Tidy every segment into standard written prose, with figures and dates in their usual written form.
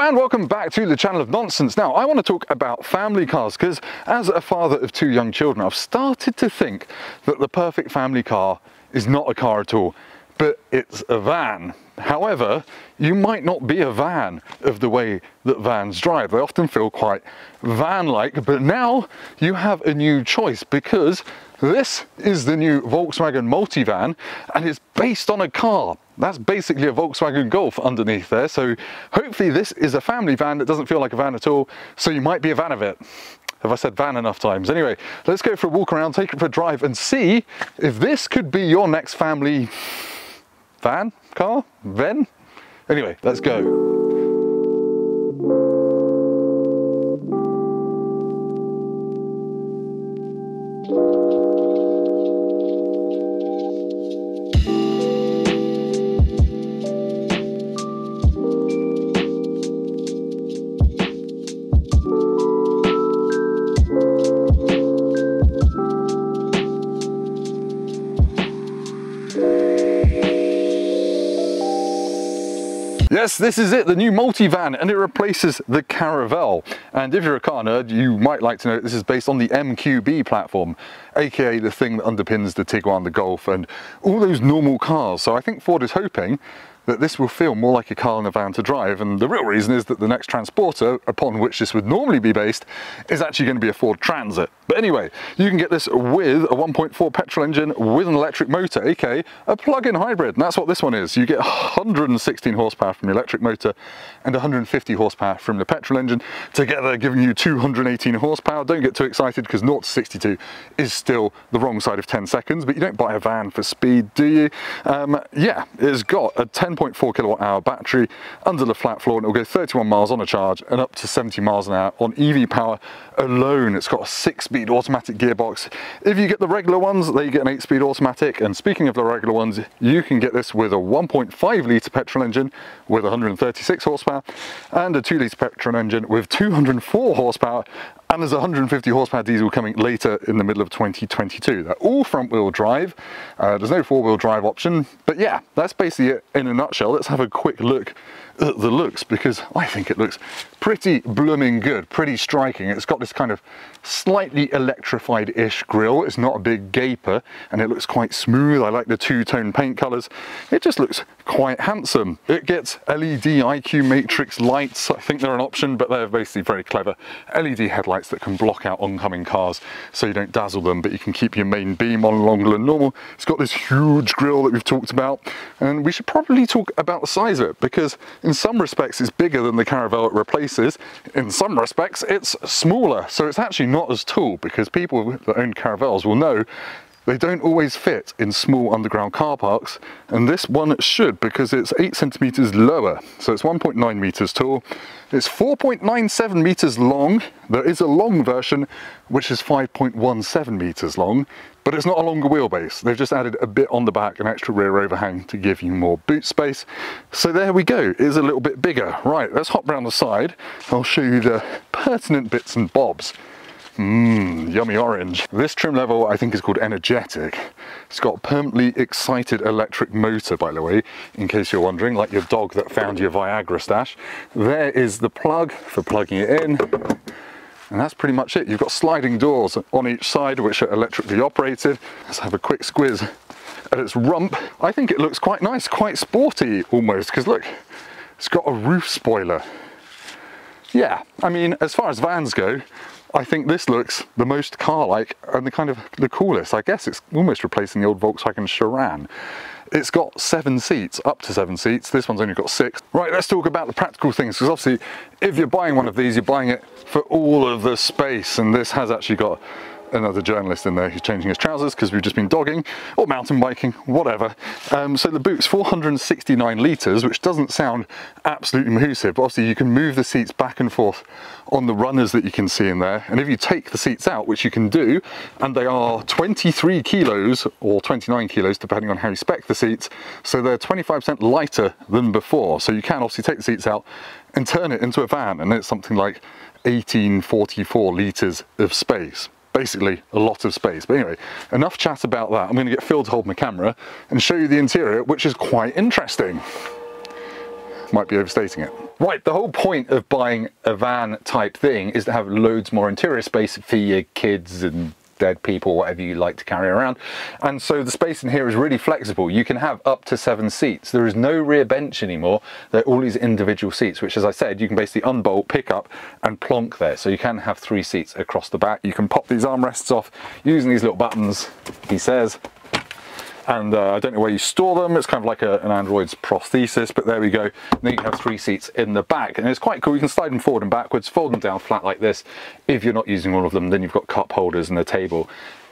And welcome back to the channel of nonsense. Now, I want to talk about family cars because as a father of 2 young children, I've started to think that the perfect family car is not a car at all, but it's a van. However, you might not be a van of the way that vans drive. They often feel quite van-like, but now you have a new choice because this is the new Volkswagen Multivan and it's based on a car. That's basically a Volkswagen Golf underneath there. So hopefully this is a family van that doesn't feel like a van at all. So you might be a van of it. Have I said van enough times? Anyway, let's go for a walk around, take it for a drive and see if this could be your next family van, car, ven. Anyway, let's go. Yes, this is it, the new Multivan, and it replaces the Caravelle. And if you're a car nerd, you might like to know this is based on the MQB platform, aka the thing that underpins the Tiguan, the Golf, and all those normal cars. So I think Ford is hoping that this will feel more like a car and a van to drive, and the real reason is that the next Transporter, upon which this would normally be based, is actually going to be a Ford Transit. But anyway, you can get this with a 1.4 petrol engine with an electric motor, aka a plug-in hybrid, and that's what this one is. You get 116 horsepower from the electric motor and 150 horsepower from the petrol engine, together giving you 218 horsepower. Don't get too excited because 0 to 62 is still the wrong side of 10 seconds, but you don't buy a van for speed, do you? Yeah, it's got a 10.4 kilowatt hour battery under the flat floor, and it will go 31 miles on a charge and up to 70 miles an hour on EV power alone. It's got a 6-speed automatic gearbox. If you get the regular ones, they get an 8-speed automatic, and speaking of the regular ones, you can get this with a 1.5 litre petrol engine with 136 horsepower and a 2 litre petrol engine with 204 horsepower, and there's a 150 horsepower diesel coming later in the middle of 2022. They're all front wheel drive. There's no 4-wheel drive option, but yeah, that's basically it in a nutshell. Let's have a quick look at the looks, because I think it looks pretty blooming good, pretty striking. It's got this kind of slightly electrified-ish grille. It's not a big gaper, and it looks quite smooth. I like the two-tone paint colours. It just looks quite handsome. It gets LED IQ matrix lights. I think they're an option, but they're basically very clever LED headlights that can block out oncoming cars so you don't dazzle them, but you can keep your main beam on longer than normal. It's got this huge grille that we've talked about, and we should probably talk about the size of it, because in some respects it's bigger than the Caravelle it replaces. In some respects it's smaller, so it's actually not as tall, because people that own Caravelles will know they don't always fit in small underground car parks, and this one should, because it's 8 centimeters lower. So it's 1.9 meters tall. It's 4.97 meters long. There is a long version which is 5.17 meters long, but it's not a longer wheelbase. They've just added a bit on the back, an extra rear overhang to give you more boot space. So there we go, it is a little bit bigger. Right, let's hop around the side. I'll show you the pertinent bits and bobs. Yummy orange. This trim level I think is called Energetic. It's got a permanently excited electric motor, by the way, in case you're wondering, like your dog that found your Viagra stash. There is the plug for plugging it in, and that's pretty much it. You've got sliding doors on each side which are electrically operated. Let's have a quick squiz at its rump. I think it looks quite nice, quite sporty almost, because look, it's got a roof spoiler. Yeah, I mean, as far as vans go, I think this looks the most car-like and the coolest. I guess it's almost replacing the old Volkswagen Charan. It's got 7 seats, up to 7 seats. This one's only got 6. Right, let's talk about the practical things, because obviously if you're buying one of these, you're buying it for all of the space, and this has actually got another journalist in there who's changing his trousers because we've just been dogging or mountain biking, whatever. So the boot's 469 litres, which doesn't sound absolutely massive, but obviously you can move the seats back and forth on the runners that you can see in there, and if you take the seats out, which you can do, and they are 23 kilos or 29 kilos depending on how you spec the seats, so they're 25% lighter than before. So you can obviously take the seats out and turn it into a van, and it's something like 1844 litres of space. Basically a lot of space. But anyway, enough chat about that. I'm going to get Phil to hold my camera and show you the interior, which is quite interesting. might be overstating it. Right, the whole point of buying a van type thing is to have loads more interior space for your kids and dead people, whatever you like to carry around. And so the space in here is really flexible. You can have up to 7 seats. There is no rear bench anymore. They're all these individual seats, which, as I said, you can basically unbolt, pick up and plonk there. So you can have 3 seats across the back. You can pop these armrests off using these little buttons, he says. And I don't know where you store them. It's kind of like an Android's prosthesis, but there we go. And then you can have 3 seats in the back, and it's quite cool. You can slide them forward and backwards, fold them down flat like this. If you're not using all of them, then you've got cup holders and a table.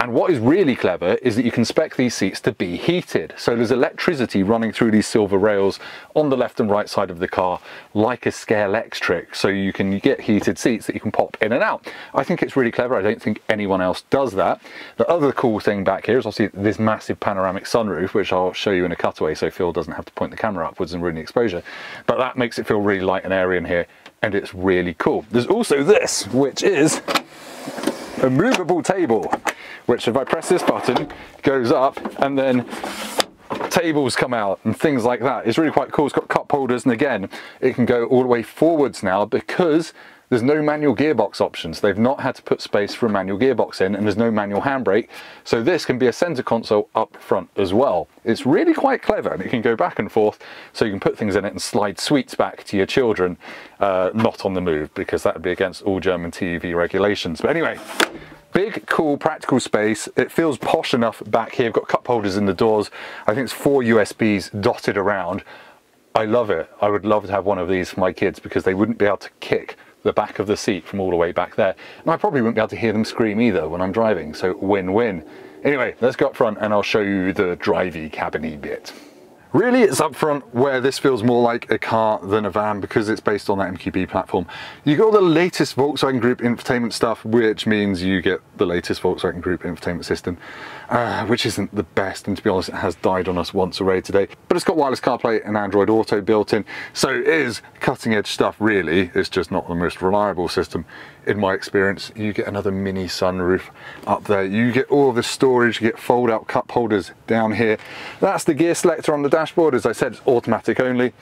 And what is really clever is that you can spec these seats to be heated. So there's electricity running through these silver rails on the left and right side of the car, like a Scalextric. So you can get heated seats that you can pop in and out. I think it's really clever. I don't think anyone else does that. The other cool thing back here is obviously this massive panoramic sunroof, which I'll show you in a cutaway so Phil doesn't have to point the camera upwards and ruin the exposure. But that makes it feel really light and airy in here, and it's really cool. There's also this, which is a movable table, which if I press this button goes up and then tables come out and things like that. It's really quite cool. It's got cup holders, and again it can go all the way forwards now because there's no manual gearbox options. They've not had to put space for a manual gearbox in, and there's no manual handbrake, so this can be a center console up front as well. It's really quite clever, and it can go back and forth, so you can put things in it and slide sweets back to your children, not on the move, because that would be against all German TV regulations. But anyway, big, cool, practical space. It feels posh enough back here. I've got cup holders in the doors. I think it's 4 USBs dotted around. I love it. I would love to have one of these for my kids because they wouldn't be able to kick the back of the seat from all the way back there. And I probably wouldn't be able to hear them scream either when I'm driving, so win-win. Anyway, let's go up front and I'll show you the drivey cabiny bit. Really, it's up front where this feels more like a car than a van because it's based on that MQB platform. You got all the latest Volkswagen Group infotainment stuff, which means you get the latest Volkswagen Group infotainment system, which isn't the best, and to be honest, it has died on us once already today. But it's got wireless CarPlay and Android Auto built in, so it is cutting edge stuff really. It's just not the most reliable system in my experience. You get another mini sunroof up there. You get all of the storage, you get fold out cup holders down here. That's the gear selector on the dashboard. As I said, it's automatic only.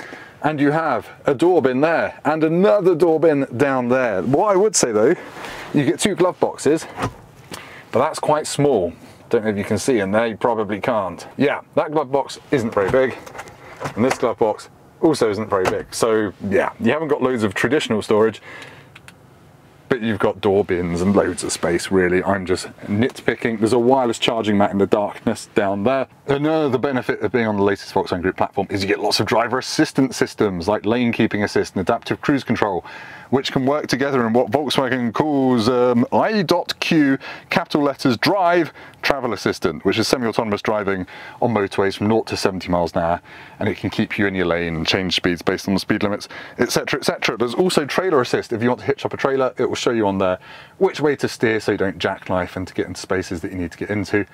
And you have a door bin there and another door bin down there. What I would say though, you get 2 glove boxes, but that's quite small. Don't know if you can see in there, you probably can't. Yeah, that glove box isn't very big, and this glove box also isn't very big. So yeah, you haven't got loads of traditional storage, but you've got door bins and loads of space really. I'm just nitpicking. There's a wireless charging mat in the darkness down there. Another benefit of being on the latest Volkswagen Group platform is you get lots of driver assistance systems like lane keeping assist and adaptive cruise control, which can work together in what Volkswagen calls I.Q, capital letters, drive travel assistant, which is semi-autonomous driving on motorways from 0 to 70 miles an hour, and it can keep you in your lane and change speeds based on the speed limits, etc, etc. There's also trailer assist. If you want to hitch up a trailer, it will show you on there which way to steer so you don't jackknife and to get into spaces that you need to get into.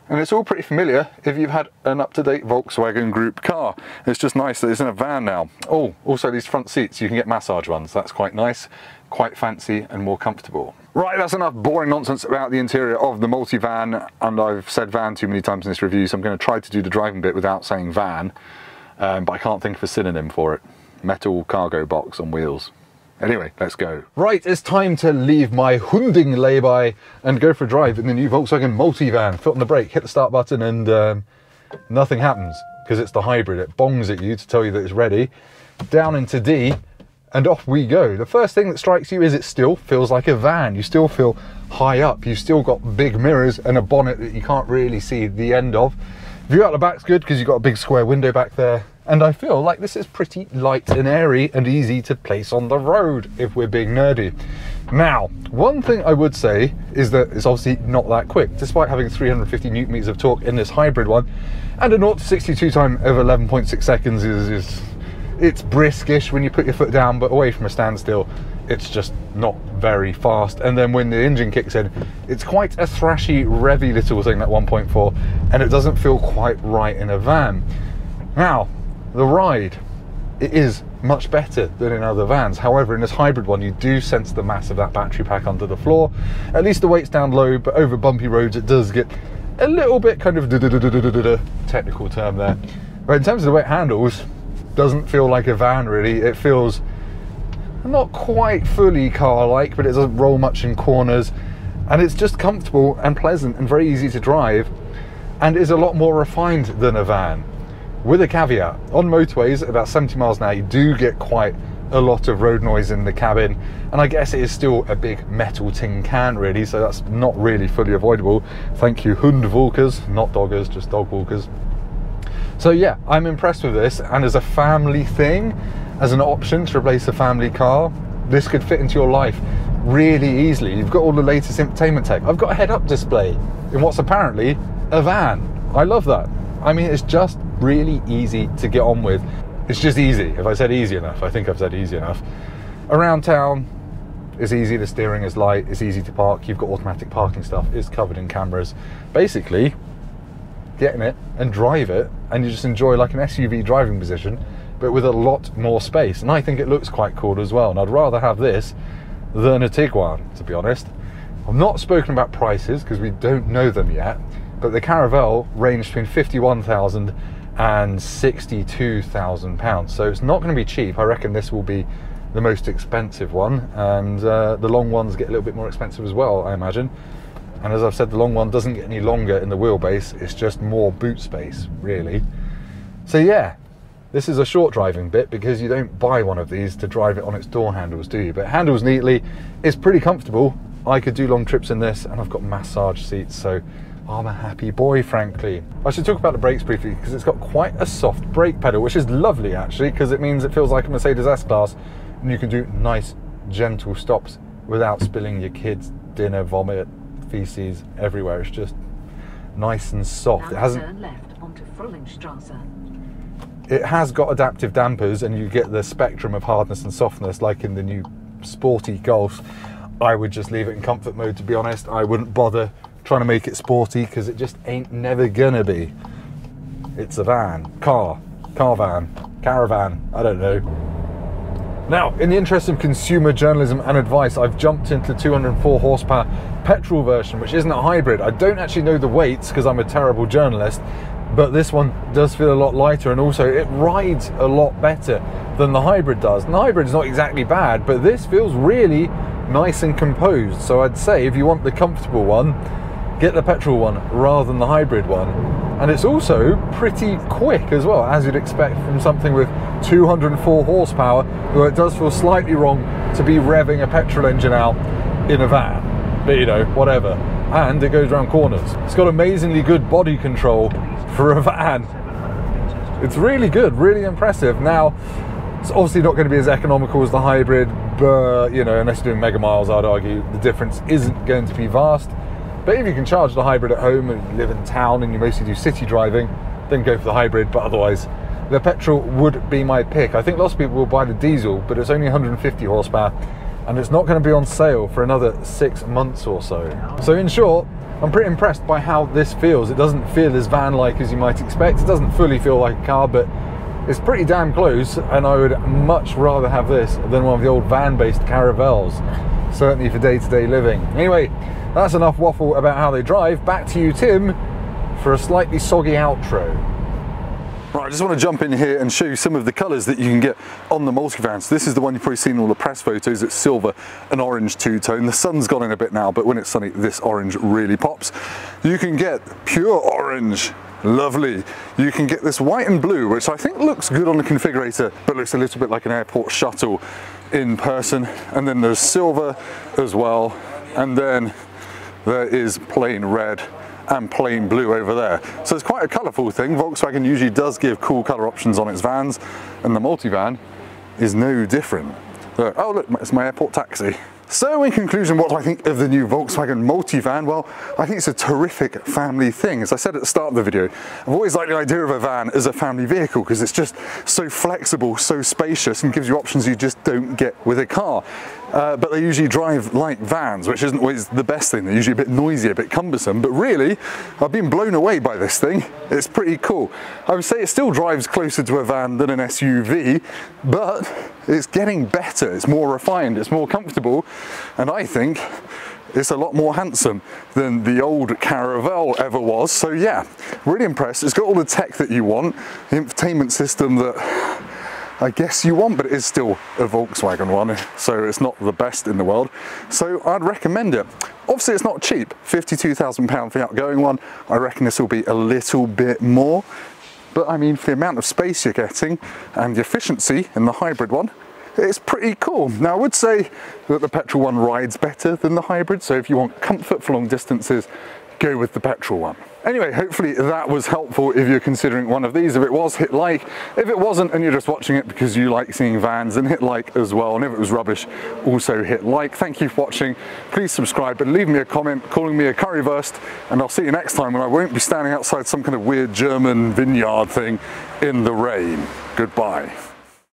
And it's all pretty familiar if you've had an up-to-date Volkswagen Group car. It's just nice that it's in a van now. Oh, also these front seats, you can get massage ones. That's quite nice, quite fancy and more comfortable. Right, that's enough boring nonsense about the interior of the Multivan, and I've said van too many times in this review, so I'm going to try to do the driving bit without saying van, but I can't think of a synonym for it. Metal cargo box on wheels. Anyway, let's go. Right, it's time to leave my Hunding lay-by and go for a drive in the new Volkswagen Multivan. Foot on the brake, hit the start button, and nothing happens because it's the hybrid. It bongs at you to tell you that it's ready. Down into D, and off we go. The first thing that strikes you is it still feels like a van. You still feel high up. You've still got big mirrors and a bonnet that you can't really see the end of. View out the back's good because you've got a big square window back there. And I feel like this is pretty light and airy and easy to place on the road if we're being nerdy. Now, one thing I would say is that it's obviously not that quick. Despite having 350 Newton meters of torque in this hybrid one, and a 0 to 62 time over 11.6 seconds it's briskish when you put your foot down, but away from a standstill, it's just not very fast. And then when the engine kicks in, it's quite a thrashy, revvy little thing, that 1.4, and it doesn't feel quite right in a van. Now, the ride, it is much better than in other vans. However, in this hybrid one, you do sense the mass of that battery pack under the floor. At least the weight's down low, but over bumpy roads, it does get a little bit kind of technical term there. But in terms of the way it handles, doesn't feel like a van really. It feels not quite fully car-like, but it doesn't roll much in corners, and it's just comfortable and pleasant and very easy to drive, and is a lot more refined than a van. With a caveat, on motorways at about 70 miles an hour, you do get quite a lot of road noise in the cabin, and I guess it is still a big metal tin can really, so that's not really fully avoidable. Thank you, Hundewalkers, not doggers, just dog walkers. So yeah, I'm impressed with this, and as a family thing, as an option to replace a family car, this could fit into your life really easily. You've got all the latest infotainment tech. I've got a head-up display in what's apparently a van. I love that. I mean, it's just really easy to get on with. It's just easy. If I said easy enough, I think I've said easy enough. Around town, it's easy. The steering is light. It's easy to park. You've got automatic parking stuff. It's covered in cameras. Basically, get in it and drive it, and you just enjoy like an SUV driving position, but with a lot more space. And I think it looks quite cool as well. And I'd rather have this than a Tiguan, to be honest. I've not spoken about prices because we don't know them yet, but the Caravelle ranged between 51,000 and 62,000 pounds. So it's not going to be cheap. I reckon this will be the most expensive one, and the long ones get a little bit more expensive as well, I imagine. And as I've said, the long one doesn't get any longer in the wheelbase. It's just more boot space, really. So yeah, this is a short driving bit because you don't buy one of these to drive it on its door handles, do you? But it handles neatly, it's pretty comfortable. I could do long trips in this, and I've got massage seats, so I'm a happy boy, frankly. I should talk about the brakes briefly because it's got quite a soft brake pedal, which is lovely actually, because it means it feels like a Mercedes S-Class, and you can do nice, gentle stops without spilling your kids' dinner, vomit, feces everywhere. It's just nice and soft. It hasn't. Turn left onto Frühlingstrasse. It has got adaptive dampers, and you get the spectrum of hardness and softness like in the new sporty Golf. I would just leave it in comfort mode, to be honest. I wouldn't bother trying to make it sporty because it just ain't never gonna be. It's a van, car van, caravan, I don't know. Now, in the interest of consumer journalism and advice, I've jumped into the 204 horsepower petrol version, which isn't a hybrid. I don't actually know the weights because I'm a terrible journalist, but this one does feel a lot lighter, and also it rides a lot better than the hybrid does. And the hybrid is not exactly bad, but this feels really nice and composed. So I'd say if you want the comfortable one, get the petrol one rather than the hybrid one. And it's also pretty quick as well, as you'd expect from something with 204 horsepower, though it does feel slightly wrong to be revving a petrol engine out in a van, but you know, whatever. And it goes around corners. It's got amazingly good body control for a van. It's really good, really impressive. Now, it's obviously not going to be as economical as the hybrid, but you know, unless you're doing mega miles, I'd argue the difference isn't going to be vast. But if you can charge the hybrid at home and you live in town and you mostly do city driving, then go for the hybrid. But otherwise, the petrol would be my pick. I think lots of people will buy the diesel, but it's only 150 horsepower, and it's not going to be on sale for another 6 months or so. So in short, I'm pretty impressed by how this feels. It doesn't feel as van-like as you might expect. It doesn't fully feel like a car, but it's pretty damn close, and I would much rather have this than one of the old van-based Caravelles, certainly for day-to-day living. Anyway, that's enough waffle about how they drive. Back to you, Tim, for a slightly soggy outro. Right, I just want to jump in here and show you some of the colours that you can get on the Multivan. So this is the one you've probably seen in all the press photos. It's silver and orange two-tone. The sun's gone in a bit now, but when it's sunny, this orange really pops. You can get pure orange. Lovely. You can get this white and blue, which I think looks good on the configurator, but looks a little bit like an airport shuttle in person. And then there's silver as well. And then there is plain red and plain blue over there. So it's quite a colourful thing. Volkswagen usually does give cool colour options on its vans, and the Multivan is no different. So, oh look, it's my airport taxi. So in conclusion, what do I think of the new Volkswagen Multivan? Well, I think it's a terrific family thing. As I said at the start of the video, I've always liked the idea of a van as a family vehicle because it's just so flexible, so spacious, and gives you options you just don't get with a car. But they usually drive like vans, which isn't always the best thing. They're usually a bit noisy, a bit cumbersome, but really, I've been blown away by this thing. It's pretty cool. I would say it still drives closer to a van than an SUV, but it's getting better. It's more refined, it's more comfortable, and I think it's a lot more handsome than the old Caravelle ever was. So yeah, really impressed. It's got all the tech that you want, the infotainment system that I guess you want, but it is still a Volkswagen one, so it's not the best in the world. So I'd recommend it. Obviously it's not cheap, £52,000 for the outgoing one. I reckon this will be a little bit more, but I mean, for the amount of space you're getting and the efficiency in the hybrid one, it's pretty cool. Now I would say that the petrol one rides better than the hybrid, so if you want comfort for long distances, go with the petrol one. Anyway, hopefully that was helpful if you're considering one of these. If it was, hit like. If it wasn't and you're just watching it because you like seeing vans, then hit like as well. And if it was rubbish, also hit like. Thank you for watching. Please subscribe and leave me a comment calling me a currywurst, and I'll see you next time when I won't be standing outside some kind of weird German vineyard thing in the rain. Goodbye.